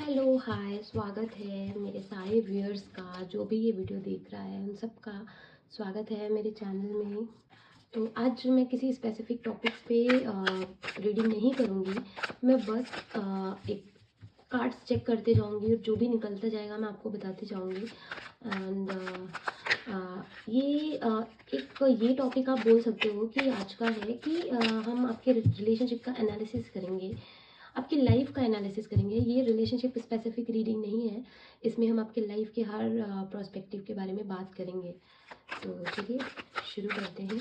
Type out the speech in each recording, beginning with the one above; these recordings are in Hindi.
हेलो, हाय, स्वागत है मेरे सारे व्यूअर्स का, जो भी ये वीडियो देख रहा है उन सब का स्वागत है मेरे चैनल में। तो आज मैं किसी स्पेसिफिक टॉपिक्स पे रीडिंग नहीं करूँगी। मैं बस एक कार्ड्स चेक करते जाऊँगी और जो भी निकलता जाएगा मैं आपको बताती जाऊँगी। एंड ये टॉपिक आप बोल सकते हो कि आज का है कि हम आपके रिलेशनशिप का एनालिसिस करेंगे, आपकी लाइफ का एनालिसिस करेंगे। ये रिलेशनशिप स्पेसिफिक रीडिंग नहीं है, इसमें हम आपके लाइफ के हर प्रोस्पेक्टिव के बारे में बात करेंगे। तो चलिए शुरू करते हैं।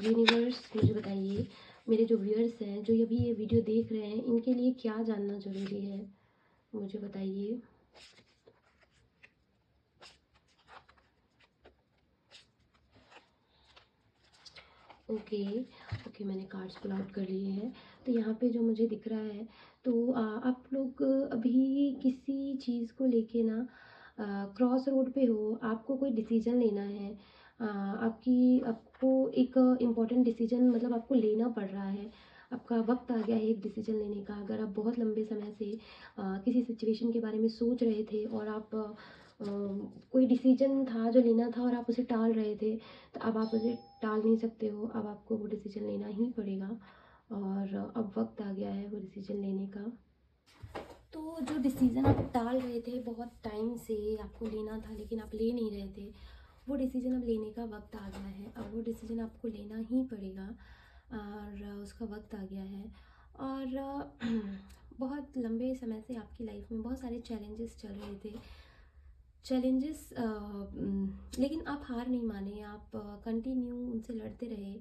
यूनिवर्स मुझे बताइए, मेरे जो व्यूअर्स हैं जो अभी ये वीडियो देख रहे हैं, इनके लिए क्या जानना ज़रूरी है, मुझे बताइए। ओके ओके, मैंने कार्ड्स पुल आउट कर लिए हैं। तो यहाँ पे जो मुझे दिख रहा है, तो आप लोग अभी किसी चीज़ को लेके ना क्रॉस रोड पे हो, आपको कोई डिसीजन लेना है। आपको एक इम्पोर्टेंट डिसीजन मतलब आपको लेना पड़ रहा है। आपका वक्त आ गया है एक डिसीजन लेने का। अगर आप बहुत लंबे समय से किसी सिचुएशन के बारे में सोच रहे थे और आप कोई डिसीजन था जो लेना था और आप उसे टाल रहे थे, तो अब आप उसे टाल नहीं सकते हो। अब आपको वो डिसीजन लेना ही पड़ेगा और अब वक्त आ गया है वो डिसीजन लेने का। तो जो डिसीज़न आप टाल रहे थे बहुत टाइम से, आपको लेना था लेकिन आप ले नहीं रहे थे, वो डिसीज़न अब लेने का वक्त आ गया है। अब वो डिसीज़न आपको लेना ही पड़ेगा और उसका वक्त आ गया है। और बहुत लंबे समय से आपकी लाइफ में बहुत सारे चैलेंजेस चल रहे थे। चैलेंजेस लेकिन आप हार नहीं माने, आप कंटिन्यू उनसे लड़ते रहे।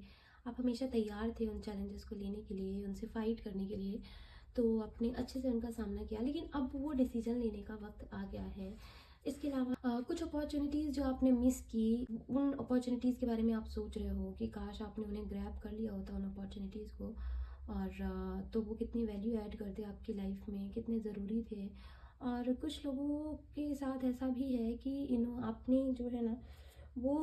आप हमेशा तैयार थे उन चैलेंजेस को लेने के लिए, उनसे फाइट करने के लिए। तो आपने अच्छे से उनका सामना किया, लेकिन अब वो डिसीजन लेने का वक्त आ गया है। इसके अलावा कुछ अपॉर्चुनिटीज़ जो आपने मिस की, उन अपॉर्चुनिटीज़ के बारे में आप सोच रहे हो कि काश आपने उन्हें ग्रैब कर लिया होता उन अपॉर्चुनिटीज़ को। और तो वो कितनी वैल्यू ऐड करते आपकी लाइफ में, कितने ज़रूरी थे। और कुछ लोगों के साथ ऐसा भी है कि आपने जो है ना वो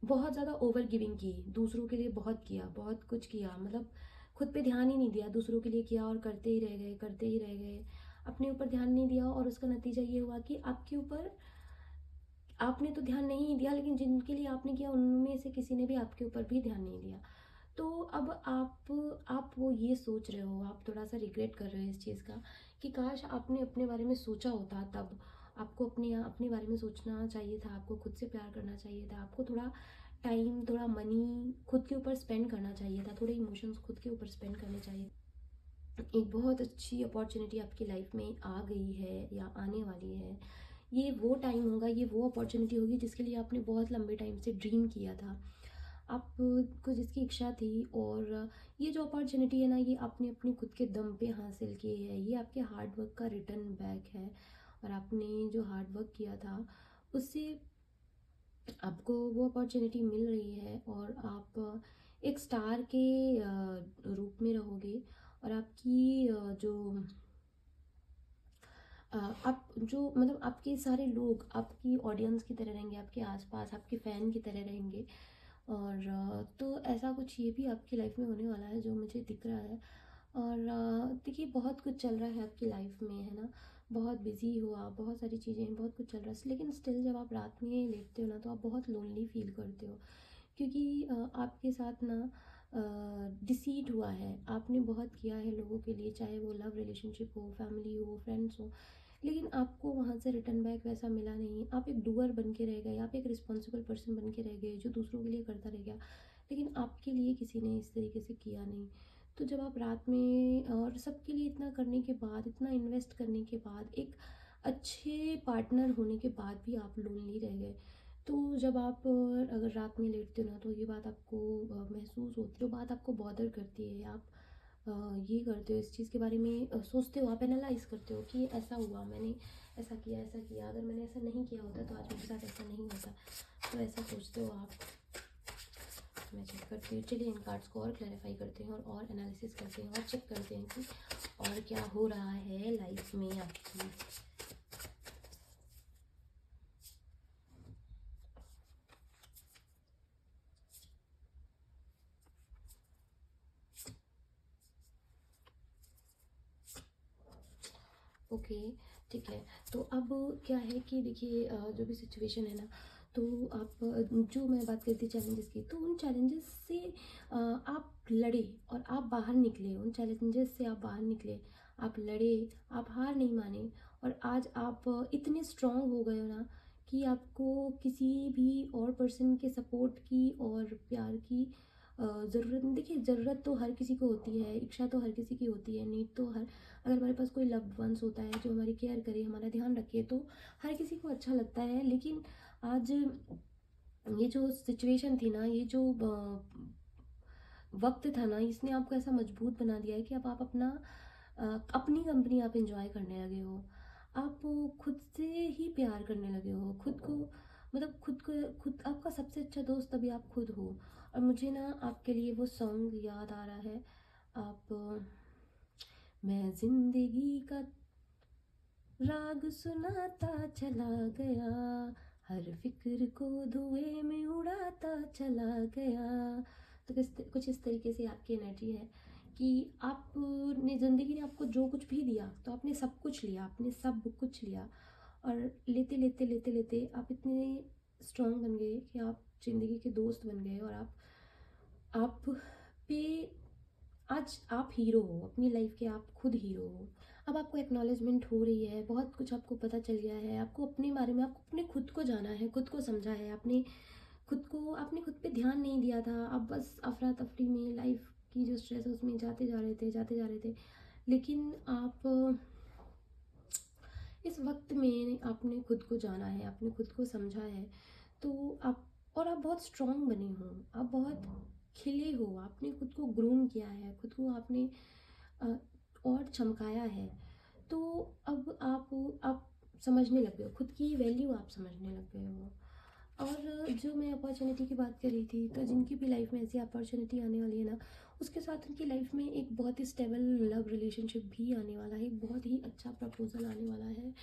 बहुत ज़्यादा ओवर गिविंग की, दूसरों के लिए बहुत किया, बहुत कुछ किया, मतलब खुद पे ध्यान ही नहीं दिया, दूसरों के लिए किया और करते ही रह गए, करते ही रह गए। अपने ऊपर ध्यान नहीं दिया और उसका नतीजा ये हुआ कि आपके ऊपर आपने तो ध्यान नहीं दिया, लेकिन जिनके लिए आपने किया उनमें से किसी ने भी आपके ऊपर भी ध्यान नहीं दिया। तो अब आप वो ये सोच रहे हो, आप थोड़ा सा रिग्रेट कर रहे हो इस चीज़ का कि काश आपने अपने बारे में सोचा होता तब। आपको अपने बारे में सोचना चाहिए था, आपको खुद से प्यार करना चाहिए था, आपको थोड़ा टाइम, थोड़ा मनी खुद के ऊपर स्पेंड करना चाहिए था, थोड़े इमोशंस खुद के ऊपर स्पेंड करने चाहिए। एक बहुत अच्छी अपॉर्चुनिटी आपकी लाइफ में आ गई है या आने वाली है। ये वो टाइम होगा, ये वो अपॉर्चुनिटी होगी जिसके लिए आपने बहुत लंबे टाइम से ड्रीम किया था, आपको जिसकी इच्छा थी। और ये जो अपॉर्चुनिटी है ना, ये आपने अपनी खुद के दम पे हासिल की है। ये आपके हार्ड वर्क का रिटर्न बैक है। और आपने जो हार्ड वर्क किया था उससे आपको वो अपॉर्चुनिटी मिल रही है और आप एक स्टार के रूप में रहोगे। और आपकी जो आप जो मतलब आपके सारे लोग आपकी ऑडियंस की तरह रहेंगे, आपके आसपास आपके फ़ैन की तरह रहेंगे। और तो ऐसा कुछ ये भी आपकी लाइफ में होने वाला है जो मुझे दिख रहा है। और देखिए, बहुत कुछ चल रहा है आपकी लाइफ में, है ना। बहुत बिजी हो आप, बहुत सारी चीज़ें हैं, बहुत कुछ चल रहा है, लेकिन स्टिल जब आप रात में लेटते हो ना तो आप बहुत लोनली फील करते हो। क्योंकि आपके साथ ना डिसीट हुआ है, आपने बहुत किया है लोगों के लिए, चाहे वो लव रिलेशनशिप हो, फैमिली हो, फ्रेंड्स हो, लेकिन आपको वहाँ से रिटर्न बैक वैसा मिला नहीं। आप एक डूअर बन के रह गए, आप एक रिस्पॉन्सिबल पर्सन बन के रह गए जो दूसरों के लिए करता रह गया, लेकिन आपके लिए किसी ने इस तरीके से किया नहीं। तो जब आप रात में और सबके लिए इतना करने के बाद, इतना इन्वेस्ट करने के बाद, एक अच्छे पार्टनर होने के बाद भी आप लोनली रह गए, तो जब आप अगर रात में लेटते हो ना तो ये बात आपको महसूस होती है, जो बात आपको बॉदर करती है। आप ये करते हो, इस चीज़ के बारे में सोचते हो, आप एनालाइज करते हो कि ऐसा हुआ, मैंने ऐसा किया, ऐसा किया, अगर मैंने ऐसा नहीं किया होता तो आज मेरे साथ ऐसा नहीं होता। तो ऐसा सोचते हो आप। मैं चेक करती हूँ, चलिए इन कार्ड्स को और क्लैरिफाई करते हैं और एनालिसिस करते हैं और चेक करते हैं कि और क्या हो रहा है लाइफ में आपकी। ओके, ठीक है। तो अब क्या है कि देखिए जो भी सिचुएशन है ना, तो आप जो मैं बात करती चैलेंजेस की, तो उन चैलेंजेस से आप लड़े और आप बाहर निकले, उन चैलेंजेस से आप बाहर निकले, आप लड़े, आप हार नहीं माने, और आज आप इतने स्ट्रांग हो गए हो ना कि आपको किसी भी और पर्सन के सपोर्ट की और प्यार की ज़रूरत नहीं। देखिए, ज़रूरत तो हर किसी को होती है, इच्छा तो हर किसी की होती है, नीड तो हर, अगर हमारे पास कोई लव्ड वंस होता है जो हमारी केयर करे, हमारा ध्यान रखे, तो हर किसी को अच्छा लगता है। लेकिन आज ये जो सिचुएशन थी ना, ये जो वक्त था ना, इसने आपको ऐसा मजबूत बना दिया है कि अब आप अपना अपनी कंपनी आप इंजॉय करने लगे हो। आप खुद से ही प्यार करने लगे हो, खुद को, मतलब खुद को, खुद आपका सबसे अच्छा दोस्त अभी आप खुद हो। और मुझे ना आपके लिए वो सॉन्ग याद आ रहा है। आप मैं जिंदगी का राग सुनाता चला गया, हर फिक्र को धुएं में उड़ाता चला गया। तो कुछ इस तरीके से आपकी एनर्जी है कि आपने ज़िंदगी ने आपको जो कुछ भी दिया, तो आपने सब कुछ लिया, आपने सब कुछ लिया, और लेते लेते लेते लेते आप इतने स्ट्रांग बन गए कि आप ज़िंदगी के दोस्त बन गए, और आप पे आज आप हीरो हो अपनी लाइफ के, आप खुद हीरो हो। अब आपको एक्नॉलेजमेंट हो रही है, बहुत कुछ आपको पता चल गया है, आपको अपने बारे में, आपको अपने खुद को जाना है, खुद को समझा है, आपने खुद पे ध्यान नहीं दिया था। आप बस अफरा तफरी में, लाइफ की जो स्ट्रेस है उसमें जाते जा रहे थे, जाते जा रहे थे। लेकिन आप इस वक्त में आपने खुद को जाना है, आपने खुद को समझा है, तो आप, और आप बहुत स्ट्रांग बने हो, आप बहुत खिले हो, आपने खुद को ग्रूम किया है, खुद को आपने अ, और चमकाया है। तो अब आप समझने लग गए हो, खुद की वैल्यू आप समझने लग गए हो। और जो मैं अपॉर्चुनिटी की बात कर रही थी, तो जिनकी भी लाइफ में ऐसी अपॉर्चुनिटी आने वाली है ना, उसके साथ उनकी लाइफ में एक बहुत ही स्टेबल लव रिलेशनशिप भी आने वाला है, एक बहुत ही अच्छा प्रपोजल आने वाला है।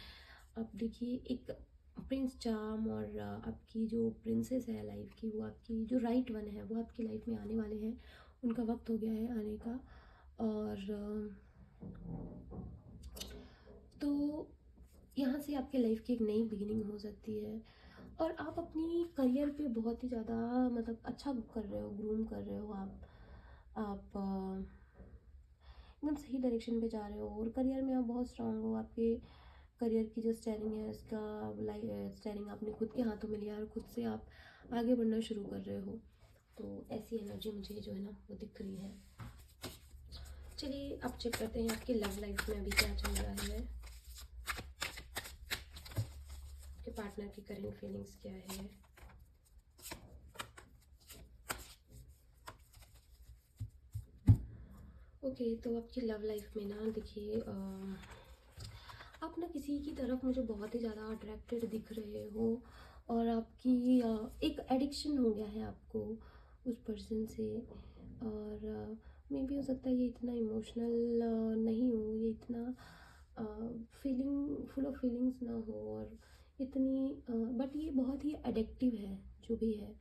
अब देखिए, एक प्रिंस चार्म और आपकी जो प्रिंसेस है लाइफ की, वो आपकी जो राइट वन है, वो आपकी लाइफ में आने वाले हैं। उनका वक्त हो गया है आने का। और तो यहाँ से आपके लाइफ की एक नई बिगिनिंग हो सकती है, और आप अपनी करियर पे बहुत ही ज़्यादा, मतलब अच्छा कर रहे हो, ग्रूम कर रहे हो आप एकदम सही डायरेक्शन पे जा रहे हो, और करियर में आप बहुत स्ट्रांग हो। आपके करियर की जो स्टेयरिंग है, उसका स्टेयरिंग आपने खुद के हाथों में लिया, और खुद से आप आगे बढ़ना शुरू कर रहे हो। तो ऐसी एनर्जी मुझे जो है ना, वो दिख रही है। चलिए अब चेक करते हैं आपकी लव लाइफ में अभी क्या चल रहा है, आपके पार्टनर की करंट फीलिंग्स क्या है। ओके, तो आपकी लव लाइफ में ना, देखिए आप ना किसी की तरफ मुझे बहुत ही ज़्यादा अट्रैक्टेड दिख रहे हो, और आपकी एक एडिक्शन हो गया है आपको उस पर्सन से। और मे बी हो सकता है ये इतना इमोशनल नहीं हो, ये इतना फीलिंग फुल ऑफ फीलिंग्स ना हो, और इतनी बट ये बहुत ही एडिक्टिव है जो भी है।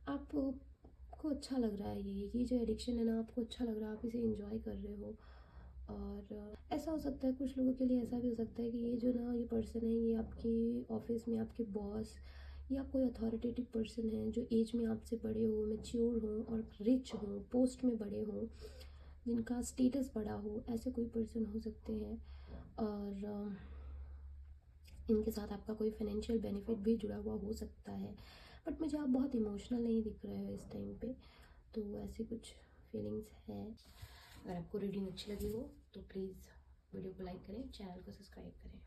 आपको अच्छा लग रहा है, ये जो एडिक्शन है ना, आपको अच्छा लग रहा है, आप इसे इंजॉय कर रहे हो। और ऐसा हो सकता है, कुछ लोगों के लिए ऐसा भी हो सकता है कि ये जो ना, ये पर्सन है, ये आपके ऑफिस में आपके बॉस या कोई अथॉरिटेटिव पर्सन है, जो एज में आपसे बड़े हो, मैच्योर हो और रिच हो, पोस्ट में बड़े हो, जिनका स्टेटस बड़ा हो, ऐसे कोई पर्सन हो सकते हैं। और इनके साथ आपका कोई फाइनेंशियल बेनिफिट भी जुड़ा हुआ हो सकता है, बट मुझे आप बहुत इमोशनल नहीं दिख रहे हो इस टाइम पे। तो ऐसी कुछ फीलिंग्स हैं। अगर आपको रीडिंग अच्छी लगी हो तो प्लीज़ वीडियो को लाइक करें, चैनल को सब्सक्राइब करें।